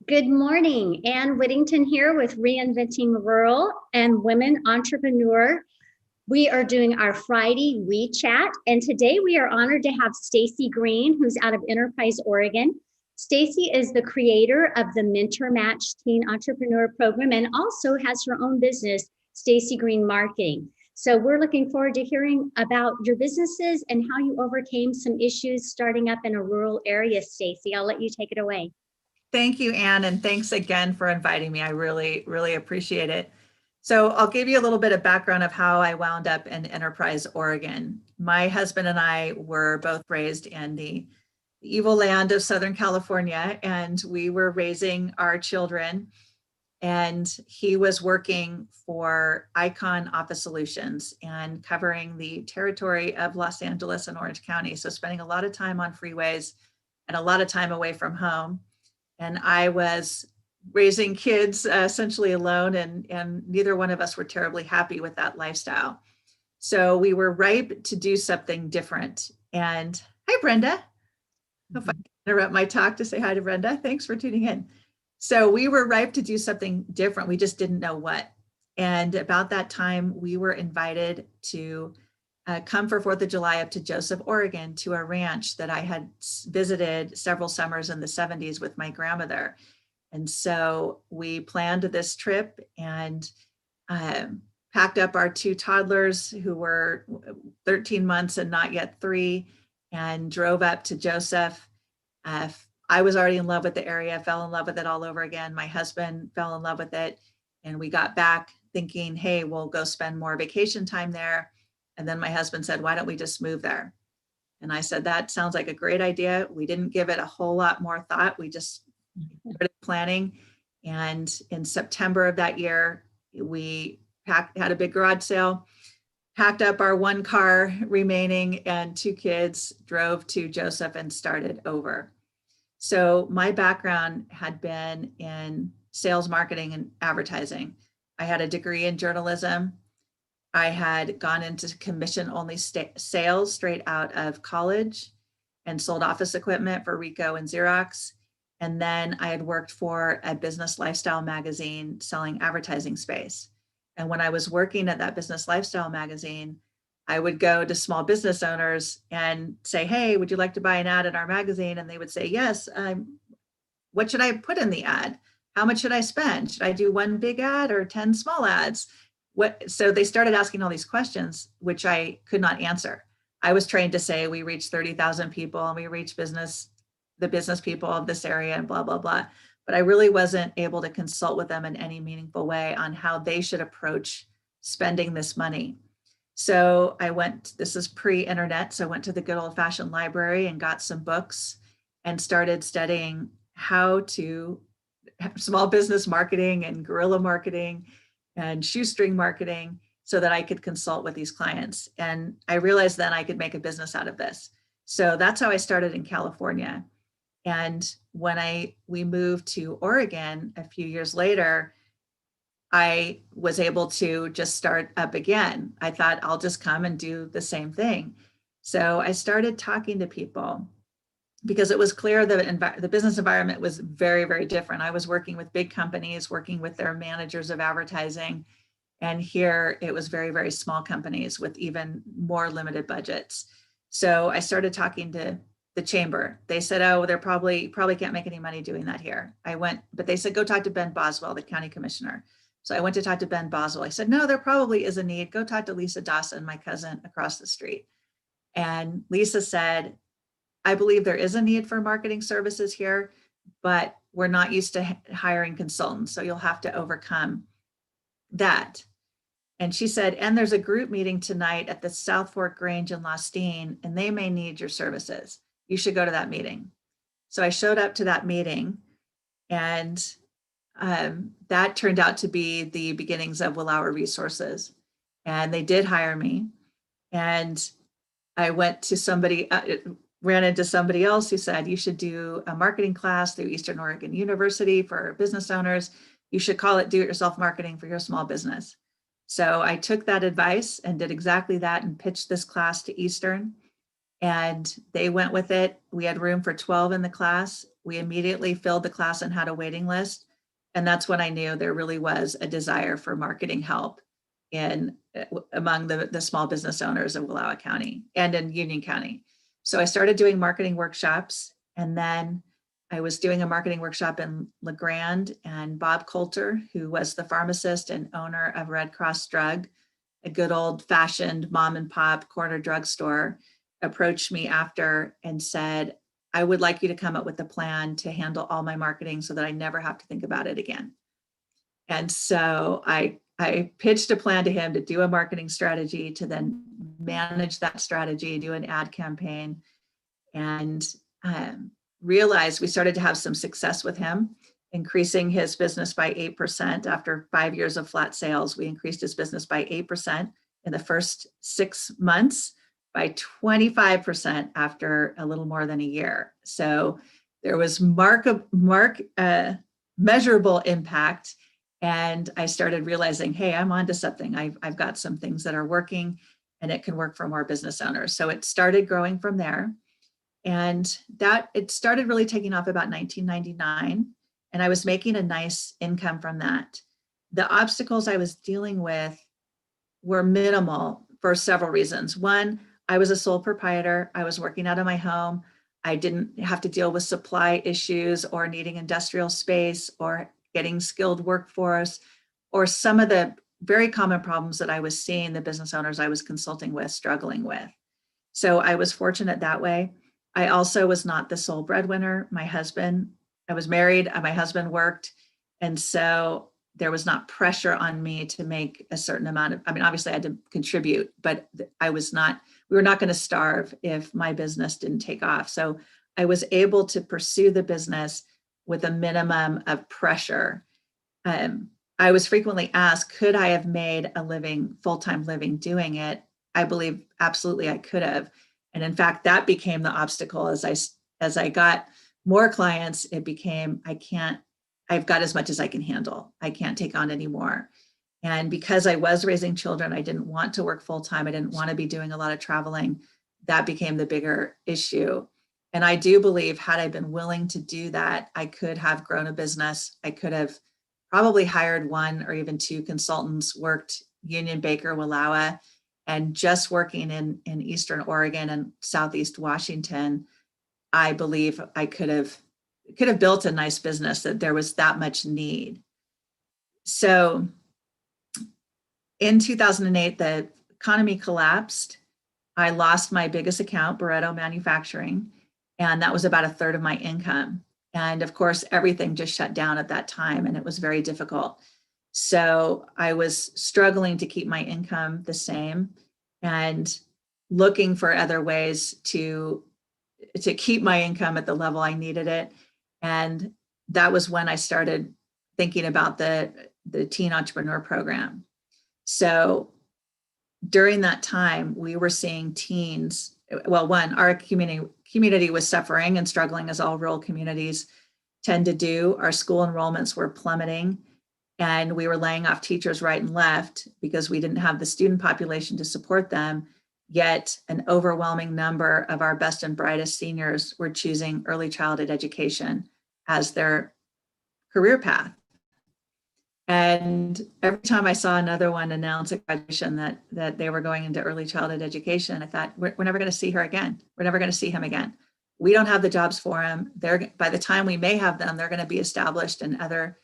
Good morning. Ann Whittington here with Reinventing Rural and Women Entrepreneur. We are doing our Friday WeChat, and today we are honored to have Stacy Green, who's out of Enterprise, Oregon. Stacy is the creator of the Mentor Match Teen Entrepreneur Program and also has her own business, Stacy Green Marketing. So we're looking forward to hearing about your businesses and how you overcame some issues starting up in a rural area, Stacy. I'll let you take it away. Thank you, Anne, and thanks again for inviting me. I really appreciate it. So I'll give you a little bit of background of how I wound up in Enterprise, Oregon. My husband and I were both raised in the evil land of Southern California, and we were raising our children, and he was working for Icon Office Solutions and covering the territory of Los Angeles and Orange County. So spending a lot of time on freeways and a lot of time away from home. And I was raising kids essentially alone, and neither one of us were terribly happy with that lifestyle. So we were ripe to do something different. And hi, Brenda. Hope I can interrupt my talk to say hi to Brenda. Thanks for tuning in. So we were ripe to do something different. We just didn't know what. And about that time, we were invited to come for 4th of July up to Joseph, Oregon, to a ranch that I had visited several summers in the 70s with my grandmother. And so we planned this trip and packed up our 2 toddlers who were 13 months and not yet 3, and drove up to Joseph. I was already in love with the area, fell in love with it all over again. My husband fell in love with it. And we got back thinking, hey, we'll go spend more vacation time there. And then my husband said, why don't we just move there? And I said, that sounds like a great idea. We didn't give it a whole lot more thought. We just started planning. And in September of that year, we had a big garage sale, packed up our 1 car remaining and 2 kids, drove to Joseph and started over. So my background had been in sales, marketing, and advertising. I had a degree in journalism. I had gone into commission-only sales straight out of college and sold office equipment for Ricoh and Xerox. And then I had worked for a business lifestyle magazine selling advertising space. And when I was working at that business lifestyle magazine, I would go to small business owners and say, hey, would you like to buy an ad in our magazine? And they would say, yes. What should I put in the ad? How much should I spend? Should I do 1 big ad or 10 small ads? So they started asking all these questions, which I could not answer. I was trained to say we reach 30,000 people and we reach the business people of this area and blah, blah, blah. But I really wasn't able to consult with them in any meaningful way on how they should approach spending this money. So I went, this is pre-internet, so I went to the good old fashioned library and got some books and started studying how to small business marketing and guerrilla marketing and shoestring marketing so that I could consult with these clients. And I realized then I could make a business out of this. So that's how I started in California. And when we moved to Oregon a few years later, I was able to just start up again. I thought I'll just come and do the same thing. So I started talking to people because it was clear that the business environment was very, very different. I was working with big companies, working with their managers of advertising. And here it was very, very small companies with even more limited budgets. So I started talking to the chamber. They said, oh, they're probably can't make any money doing that here. But they said, go talk to Ben Boswell, the county commissioner. So I went to talk to Ben Boswell. I said, no, there probably is a need. Go talk to Lisa Dawson, my cousin across the street. And Lisa said, I believe there is a need for marketing services here, but we're not used to hiring consultants. So you'll have to overcome that. And she said, and there's a group meeting tonight at the South Fork Grange in Lostine, and they may need your services. You should go to that meeting. So I showed up to that meeting, and that turned out to be the beginnings of Willour Resources. And they did hire me. And I went to ran into somebody else who said, you should do a marketing class through Eastern Oregon University for business owners. You should call it do-it-yourself marketing for your small business. So I took that advice and did exactly that and pitched this class to Eastern. And they went with it. We had room for 12 in the class. we immediately filled the class and had a waiting list. And that's when I knew there really was a desire for marketing help among the small business owners of Wallowa County and in Union County. So I started doing marketing workshops, and then I was doing a marketing workshop in LeGrand, and Bob Coulter, who was the pharmacist and owner of Red Cross Drug, a good old fashioned mom and pop corner drugstore, approached me after and said, I would like you to come up with a plan to handle all my marketing so that I never have to think about it again. And so I pitched a plan to him to do a marketing strategy, to then manage that strategy, do an ad campaign, and realized we started to have some success with him, increasing his business by 8%. After 5 years of flat sales, we increased his business by 8% in the first 6 months, by 25% after a little more than a year. So there was measurable impact. And I started realizing, hey, I'm onto something. I've got some things that are working, and it can work for more business owners. So it started growing from there. And it started really taking off about 1999. And I was making a nice income from that. The obstacles I was dealing with were minimal for several reasons. One, I was a sole proprietor. I was working out of my home. I didn't have to deal with supply issues or needing industrial space or getting skilled workforce, or some of the very common problems that I was seeing the business owners I was consulting with struggling with. So I was fortunate that way. I also was not the sole breadwinner. I was married, my husband worked. And so there was not pressure on me to make a certain amount of, obviously I had to contribute, but we were not going to starve if my business didn't take off. So I was able to pursue the business with a minimum of pressure. I was frequently asked, could I have made a living, full-time living doing it? I believe absolutely I could have. And in fact, that became the obstacle as I got more clients. It became, I've got as much as I can handle. I can't take on any more. And because I was raising children, I didn't want to work full-time. I didn't want to be doing a lot of traveling. That became the bigger issue. And I do believe, had I been willing to do that, I could have grown a business. I could have probably hired 1 or even 2 consultants, worked Union, Baker, Wallowa, and just working in Eastern Oregon and Southeast Washington, I believe I could have built a nice business, that there was that much need. So in 2008, the economy collapsed. I lost my biggest account, Barreto Manufacturing, and that was about 1/3 of my income. And of course, everything just shut down at that time, and it was very difficult. So I was struggling to keep my income the same and looking for other ways to keep my income at the level I needed it. And that was when I started thinking about the Teen Entrepreneur Program. So during that time, we were seeing teens, well, one, our community was suffering and struggling, as all rural communities tend to do. Our school enrollments were plummeting, and we were laying off teachers right and left because we didn't have the student population to support them. Yet an overwhelming number of our best and brightest seniors were choosing early childhood education as their career path. And every time I saw another one announce at graduation that they were going into early childhood education, I thought, we're never going to see her again. We're never going to see him again. We don't have the jobs for them. By the time we may have them, they're going to be established in other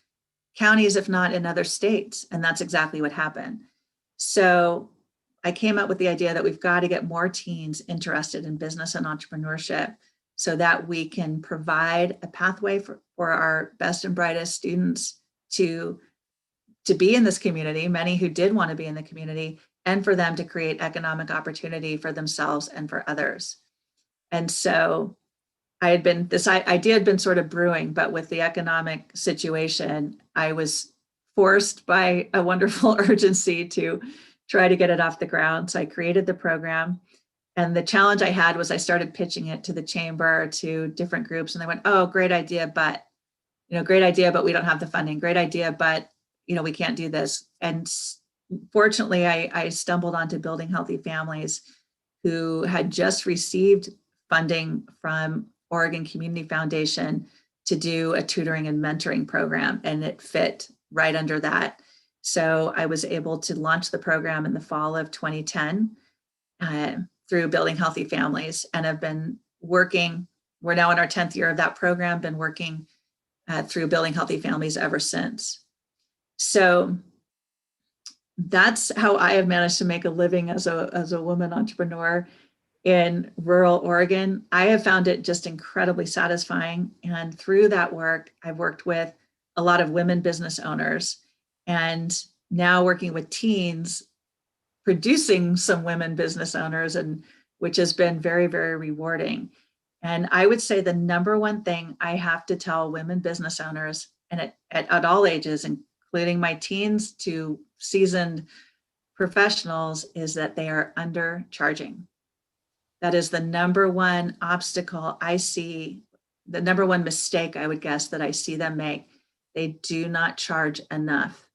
counties, if not in other states. And that's exactly what happened. So I came up with the idea that we've got to get more teens interested in business and entrepreneurship so that we can provide a pathway for our best and brightest students to be in this community, many who did want to be in the community, and for them to create economic opportunity for themselves and for others. And so this idea had been sort of brewing, but with the economic situation, I was forced by a wonderful urgency to try to get it off the ground. So I created the program. And the challenge I had was I started pitching it to the chamber, to different groups, and they went, oh, great idea, but we don't have the funding. Great idea, but we can't do this. And fortunately, I stumbled onto Building Healthy Families, who had just received funding from Oregon Community Foundation to do a tutoring and mentoring program, and it fit right under that. So I was able to launch the program in the fall of 2010 through Building Healthy Families, and have been working. We're now in our 10th year of that program, been working through Building Healthy Families ever since. So that's how I have managed to make a living as a woman entrepreneur in rural Oregon. I have found it just incredibly satisfying. And through that work, I've worked with a lot of women business owners, and now working with teens, producing some women business owners, and which has been very, very rewarding. And I would say the number one thing I have to tell women business owners, and at all ages, including my teens to seasoned professionals, is that they are undercharging. That is the number one obstacle I see, the number one mistake I would guess that I see them make. They do not charge enough.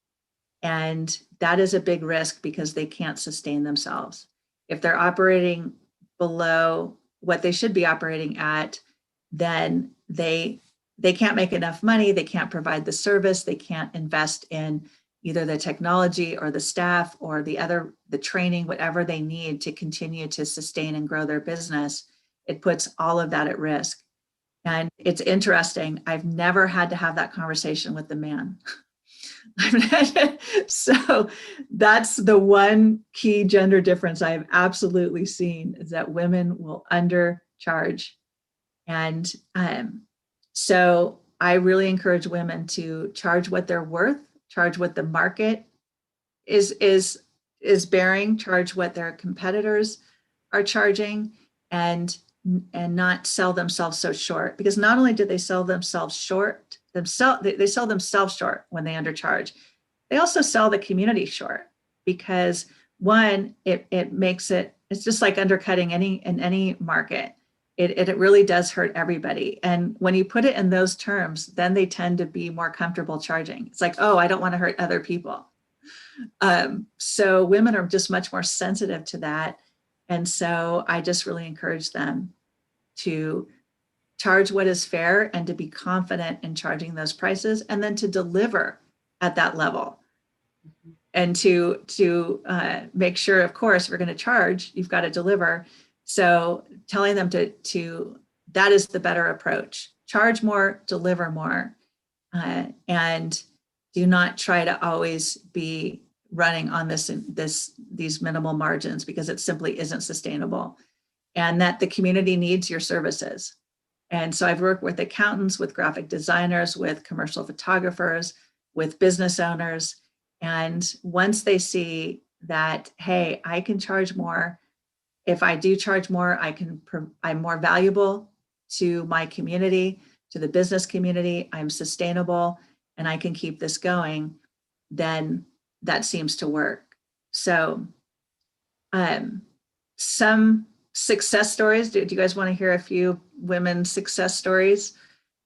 And that is a big risk because they can't sustain themselves. If they're operating below what they should be operating at, then they can't make enough money, they can't provide the service, they can't invest in either the technology or the staff or the training, whatever they need to continue to sustain and grow their business. It puts all of that at risk. And it's interesting, I've never had to have that conversation with the man. So that's the one key gender difference I have absolutely seen, is that women will undercharge. And so I really encourage women to charge what they're worth, charge what the market is bearing, charge what their competitors are charging, and not sell themselves so short. Because not only do they sell themselves short, they sell themselves short when they undercharge. They also sell the community short, because one, it makes it's just like undercutting in any market. It really does hurt everybody. And when you put it in those terms, then they tend to be more comfortable charging. It's like, oh, I don't want to hurt other people. So women are just much more sensitive to that. And so I just really encourage them to charge what is fair and to be confident in charging those prices, and then to deliver at that level. And to make sure, of course, if we're going to charge, you've got to deliver. So telling them to that is the better approach. Charge more, deliver more, and do not try to always be running on these minimal margins, because it simply isn't sustainable. And that the community needs your services. And so I've worked with accountants, with graphic designers, with commercial photographers, with business owners. And once they see that, hey, I can charge more. If I do charge more, I'm more valuable to my community, to the business community, I'm sustainable, and I can keep this going, then that seems to work. So some success stories. Do you guys want to hear a few women's success stories?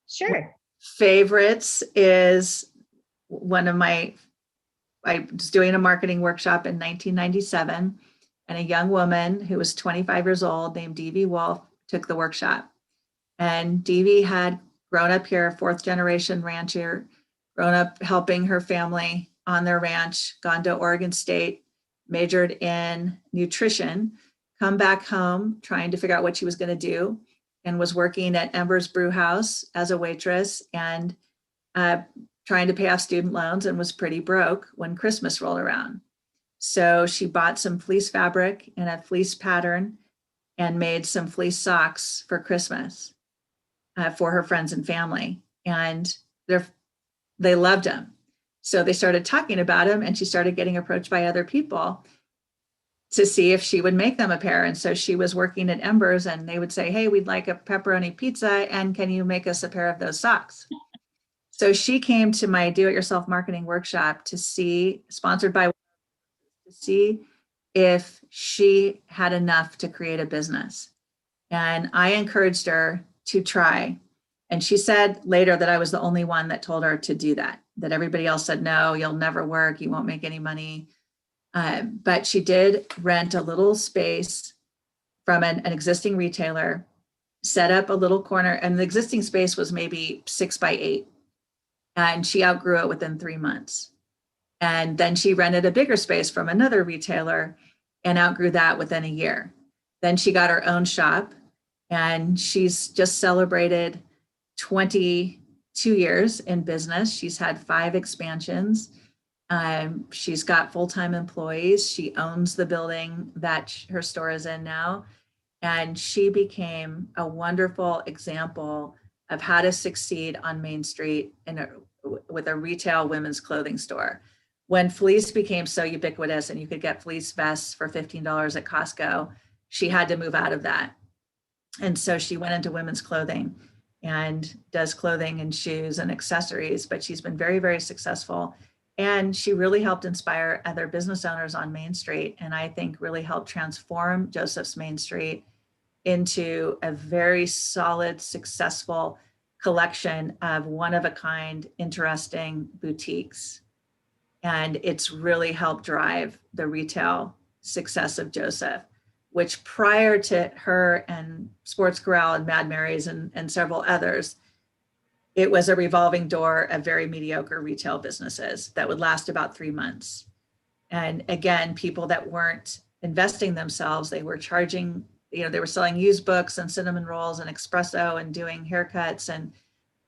Sure. Favorites is I was doing a marketing workshop in 1997, and a young woman who was 25 years old named Devi Wolf took the workshop. And Devi had grown up here, fourth generation rancher, grown up helping her family on their ranch, gone to Oregon State, majored in nutrition, come back home trying to figure out what she was going to do, and was working at Ember's Brew House as a waitress, and trying to pay off student loans, and was pretty broke when Christmas rolled around. So she bought some fleece fabric in a fleece pattern and made some fleece socks for Christmas for her friends and family. And they loved them. So they started talking about him, and she started getting approached by other people to see if she would make them a pair. And so she was working at Embers, and they would say, hey, we'd like a pepperoni pizza, and can you make us a pair of those socks? So she came to my do-it-yourself marketing workshop to see, sponsored by, to see if she had enough to create a business. And I encouraged her to try. And she said later that I was the only one that told her to do that everybody else said, no, you'll never work, you won't make any money. But she did rent a little space from an existing retailer. set up a little corner, and the existing space was maybe 6 by 8. And she outgrew it within 3 months. And then she rented a bigger space from another retailer and outgrew that within a year. Then she got her own shop, and she's just celebrated 22 years in business. She's had 5 expansions. She's got full-time employees. She owns the building that her store is in now. And she became a wonderful example of how to succeed on Main Street with a retail women's clothing store. When fleece became so ubiquitous and you could get fleece vests for $15 at Costco, she had to move out of that. And so she went into women's clothing and does clothing and shoes and accessories, but she's been very, very successful. And she really helped inspire other business owners on Main Street. And I think really helped transform Joseph's Main Street into a very solid, successful collection of one-of-a-kind, interesting boutiques. And it's really helped drive the retail success of Joseph, which prior to her and Sports Corral and Mad Mary's and several others, it was a revolving door of very mediocre retail businesses that would last about 3 months. And again, people that weren't investing themselves, they were charging, they were selling used books and cinnamon rolls and espresso and doing haircuts and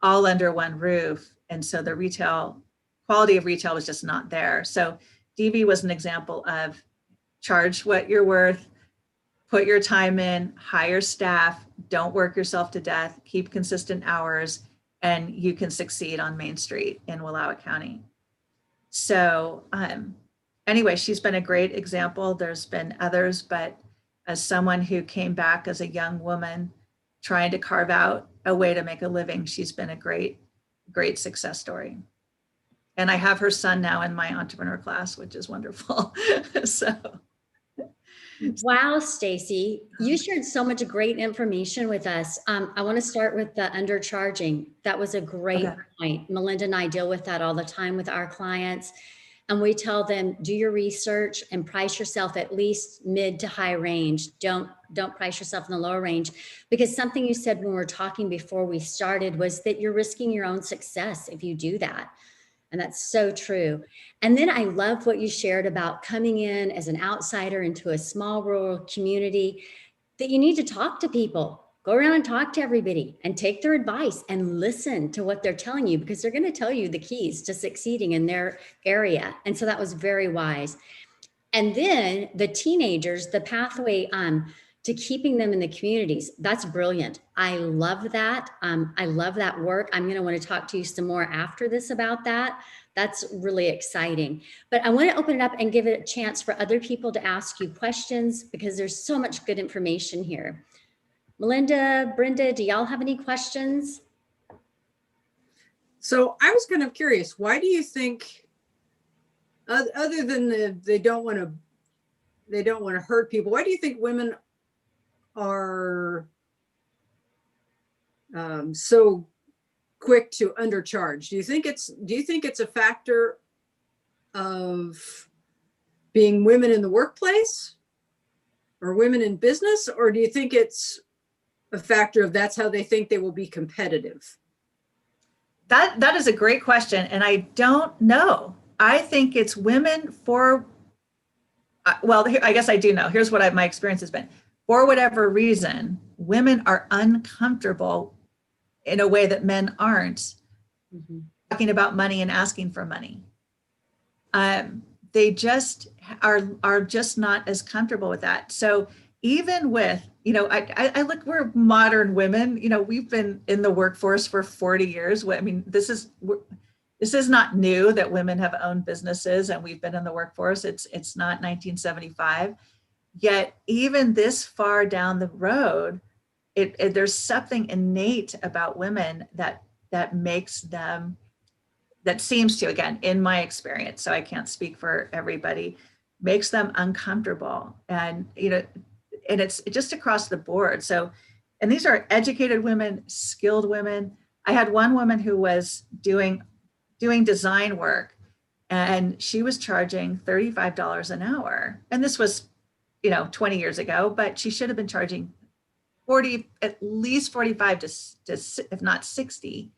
all under one roof. And so the retail quality of retail was just not there. So DV was an example of charge what you're worth, put your time in, hire staff, don't work yourself to death, keep consistent hours, and you can succeed on Main Street in Wallowa County. So anyway, she's been a great example. There's been others, but as someone who came back as a young woman trying to carve out a way to make a living, she's been a great, great success story. And I have her son now in my entrepreneur class, which is wonderful. So. Wow, Stacy, you shared so much great information with us. I want to start with the undercharging. That was a great point. Melinda and I deal with that all the time with our clients. And we tell them, do your research and price yourself at least mid to high range. Don't price yourself in the lower range, because something you said when we were talking before we started was that you're risking your own success if you do that. And that's so true. And then I love what you shared about coming in as an outsider into a small rural community, that you need to talk to people, go around and talk to everybody and take their advice and listen to what they're telling you, because they're going to tell you the keys to succeeding in their area. And so that was very wise. And then the teenagers, the pathway to keeping them in the communities, that's brilliant. I love that. I love that work. I'm going to want to talk to you some more after this about that. That's really exciting. But I want to open it up and give it a chance for other people to ask you questions, because there's so much good information here. Melinda, Brenda, do y'all have any questions? So I was kind of curious, why do you think, other than they don't want to hurt people, why do you think women are so quick to undercharge? Do you think it's a factor of being women in the workplace or women in business, or do you think it's a factor of that's how they think they will be competitive? That is a great question, and I don't know. I think it's women for, well, I guess I do know. Here's what my experience has been. For whatever reason, women are uncomfortable in a way that men aren't, talking about money and asking for money. They just are just not as comfortable with that. So even with, I look, we're modern women, we've been in the workforce for 40 years. I mean, this is not new that women have owned businesses and we've been in the workforce. It's not 1975. Yet even this far down the road, there's something innate about women that makes them, that seems to, again, in my experience, so I can't speak for everybody, makes them uncomfortable. And, and it's just across the board. So, and these are educated women, skilled women. I had one woman who was doing design work, and she was charging $35 an hour. And this was, 20 years ago, but she should have been charging 40, at least 45 if not 60.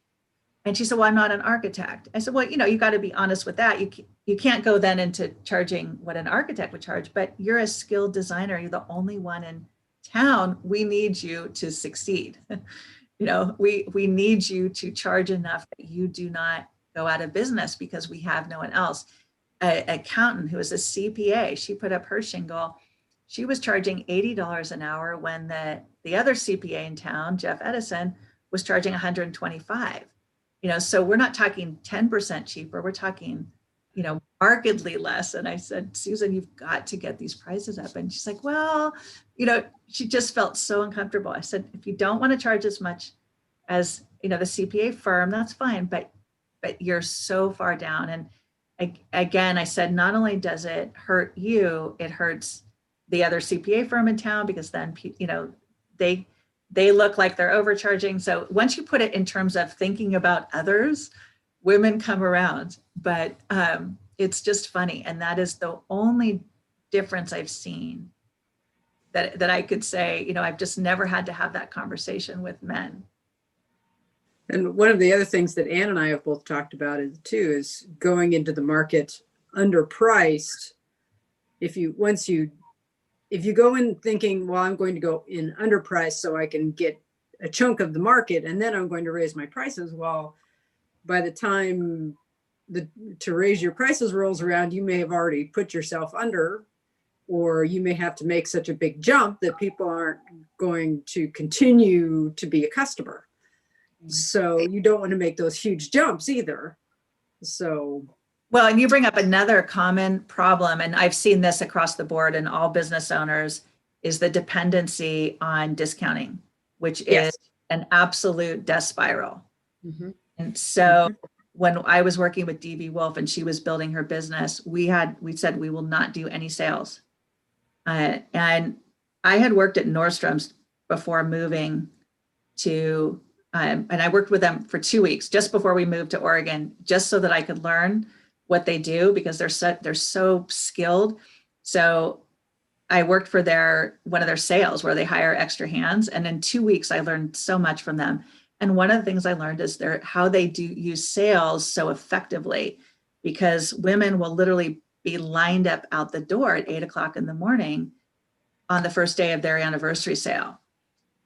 And she said, well, I'm not an architect. I said, well, you got to be honest with that. You can't go then into charging what an architect would charge, but you're a skilled designer. You're the only one in town. We need you to succeed. We need you to charge enough that you do not go out of business because we have no one else. An accountant who is a CPA, she put up her shingle. She was charging $80 an hour when the other CPA in town, Jeff Edison, was charging $125. So we're not talking 10% cheaper. We're talking, markedly less. And I said, Susan, you've got to get these prices up. And she's like, well, she just felt so uncomfortable. I said, if you don't want to charge as much as, the CPA firm, that's fine. But you're so far down. And again, I said, not only does it hurt you, it hurts the other CPA firm in town, because then, they look like they're overcharging. So once you put it in terms of thinking about others, women come around. But it's just funny. And that is the only difference I've seen that I could say, I've just never had to have that conversation with men. And one of the other things that Ann and I have both talked about is going into the market underpriced. If you go in thinking, well, I'm going to go in underpriced so I can get a chunk of the market and then I'm going to raise my prices. Well, by the time to raise your prices rolls around, you may have already put yourself under, or you may have to make such a big jump that people aren't going to continue to be a customer. So you don't want to make those huge jumps either. Well, and you bring up another common problem, and I've seen this across the board in all business owners, is the dependency on discounting, which is an absolute death spiral. Mm-hmm. And so when I was working with DB Wolf and she was building her business, we said we will not do any sales. And I had worked at Nordstrom's before moving to, and I worked with them for 2 weeks just before we moved to Oregon, just so that I could learn what they do, because they're so skilled. So I worked for one of their sales where they hire extra hands. And in 2 weeks, I learned so much from them. And one of the things I learned is how they do use sales so effectively, because women will literally be lined up out the door at 8 o'clock in the morning on the first day of their anniversary sale.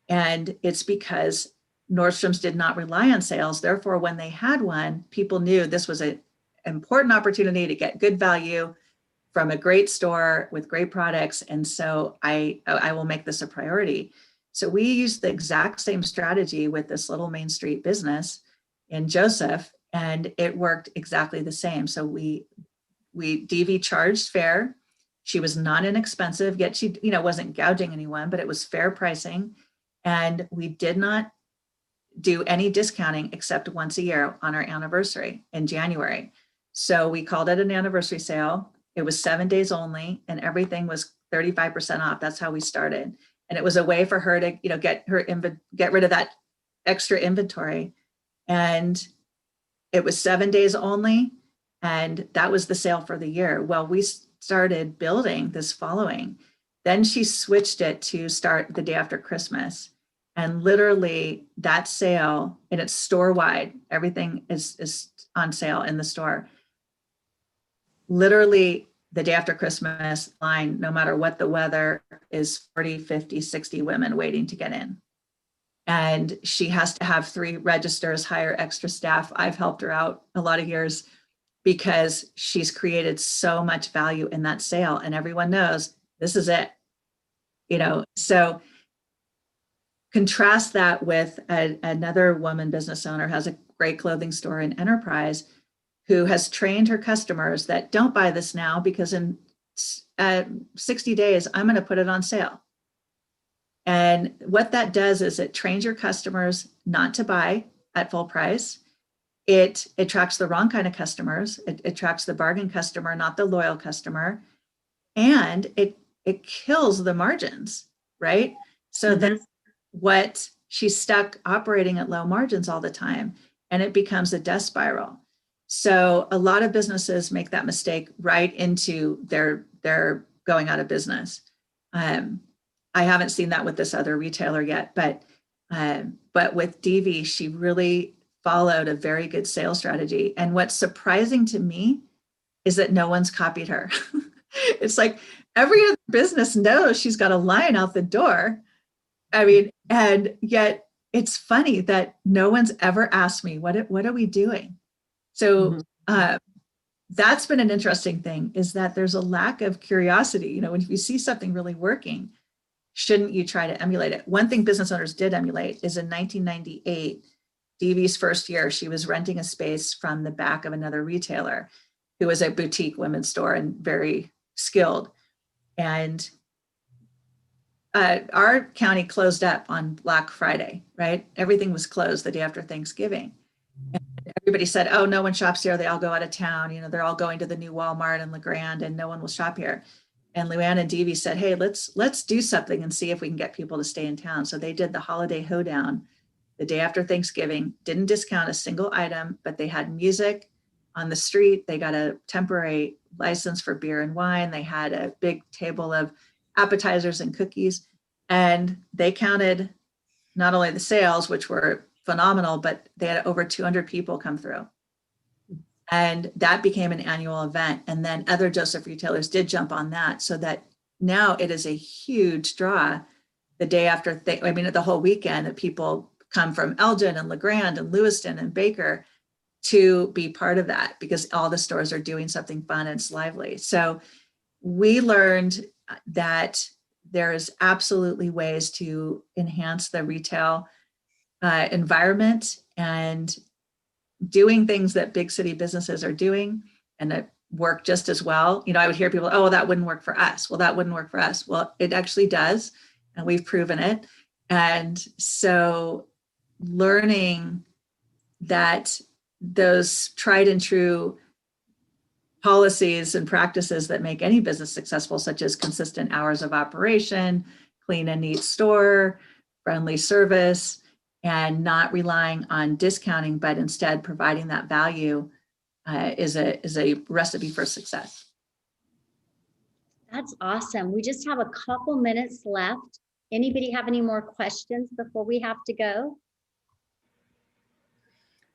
And it's because Nordstrom's did not rely on sales. Therefore, when they had one, people knew this was an important opportunity to get good value from a great store with great products. And so I will make this a priority. So we used the exact same strategy with this little Main Street business in Joseph, and it worked exactly the same. So DV charged fair. She was not inexpensive, yet she, wasn't gouging anyone, but it was fair pricing. And we did not do any discounting except once a year on our anniversary in January. So we called it an anniversary sale. It was 7 days only, and everything was 35% off. That's how we started. And it was a way for her to, get rid of that extra inventory. And it was 7 days only. And that was the sale for the year. Well, we started building this following. Then she switched it to start the day after Christmas. And literally that sale, and it's store wide, everything is on sale in the store. Literally the day after Christmas line, no matter what the weather, is 40, 50, 60 women waiting to get in. And she has to have 3 registers, hire extra staff. I've helped her out a lot of years because she's created so much value in that sale, and everyone knows this is it. So contrast that with another woman business owner, has a great clothing store in Enterprise, who has trained her customers that don't buy this now because in 60 days, I'm going to put it on sale. And what that does is it trains your customers not to buy at full price. It attracts the wrong kind of customers. It attracts the bargain customer, not the loyal customer. And it kills the margins, right? So that's what she's stuck operating at low margins all the time. And it becomes a death spiral. So a lot of businesses make that mistake right into their going out of business. I haven't seen that with this other retailer yet, but with DV, she really followed a very good sales strategy. And what's surprising to me is that no one's copied her. It's like every other business knows she's got a line out the door. I mean, and yet it's funny that no one's ever asked me, what are we doing? So that's been an interesting thing, is that there's a lack of curiosity. You know, when you see something really working, shouldn't you try to emulate it? One thing business owners did emulate is in 1998, DV's first year, she was renting a space from the back of another retailer who was a boutique women's store and very skilled. And our county closed up on Black Friday, right? Everything was closed the day after Thanksgiving. And everybody said, oh, no one shops here. They all go out of town. You know, they're all going to the new Walmart and LeGrand, and no one will shop here. And Luann and Devi said, hey, let's do something and see if we can get people to stay in town. So they did the holiday hoedown the day after Thanksgiving, didn't discount a single item, but they had music on the street. They got a temporary license for beer and wine. They had a big table of appetizers and cookies. And they counted not only the sales, which were phenomenal, but they had over 200 people come through. And that became an annual event. And then other Joseph retailers did jump on that, so that now it is a huge draw the day after, the whole weekend, that people come from Elgin and LeGrand and Lewiston and Baker to be part of that, because all the stores are doing something fun and it's lively. So we learned that there's absolutely ways to enhance the retail environment and doing things that big city businesses are doing and that work just as well. You know, I would hear people, oh, well, that wouldn't work for us. Well, that wouldn't work for us. Well, it actually does. And we've proven it. And so learning that those tried and true policies and practices that make any business successful, such as consistent hours of operation, clean and neat store, friendly service, and not relying on discounting, but instead providing that value is a recipe for success. That's awesome. We just have a couple minutes left. Anybody have any more questions before we have to go?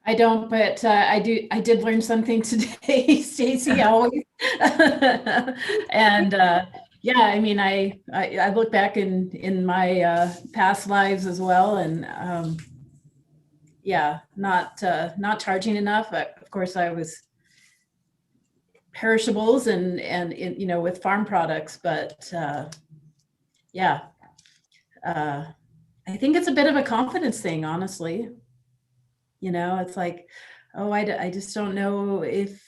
I don't, but I did learn something today, Stacy, always. And yeah, I mean, I look back in my past lives as well, and yeah, not charging enough. Of course, I was perishables and you know, with farm products, but yeah, I think it's a bit of a confidence thing, honestly. You know, it's like, oh, I just don't know if,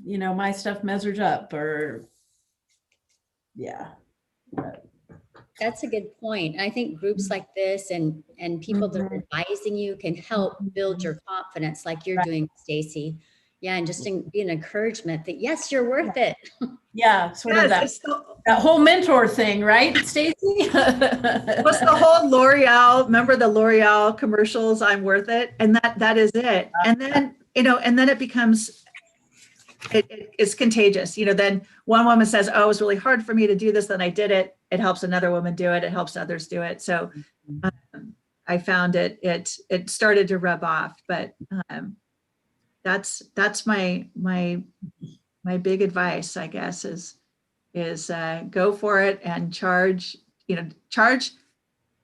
you know, my stuff measures up, or yeah. That's a good point. I think groups like this and people that are advising you can help build your confidence, like you're doing, Stacy. Yeah, and just be an encouragement that yes, you're worth it. Yeah, sort of that whole mentor thing, right, Stacy? What's the whole L'Oreal? Remember the L'Oreal commercials? I'm worth it, and that is it. And then and then it becomes it's contagious. You know, then one woman says, "Oh, it was really hard for me to do this." Then I did it. It helps another woman do it. It helps others do it. So I found it started to rub off, but that's my big advice, I guess, is go for it and charge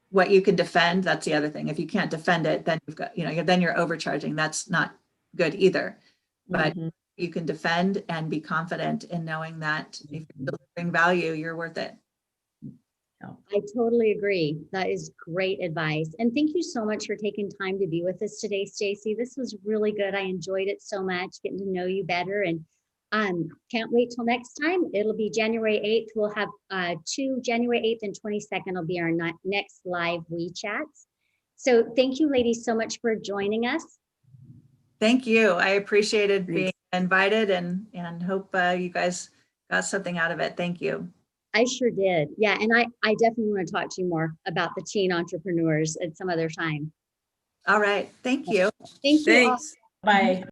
what you can defend. That's the other thing. If you can't defend it, then you've got, then you're overcharging. That's not good either. But you can defend and be confident in knowing that if you're delivering value, you're worth it. I totally agree. That is great advice. And thank you so much for taking time to be with us today, Stacy. This was really good. I enjoyed it so much, getting to know you better, and can't wait till next time. It'll be January 8th. We'll have January 8th and 22nd will be our next live WeChats. So thank you, ladies, so much for joining us. Thank you. I appreciated being invited and hope you guys got something out of it. Thank you. I sure did. Yeah. And I definitely want to talk to you more about the teen entrepreneurs at some other time. All right. Thank you. Thank you. Thanks. Bye.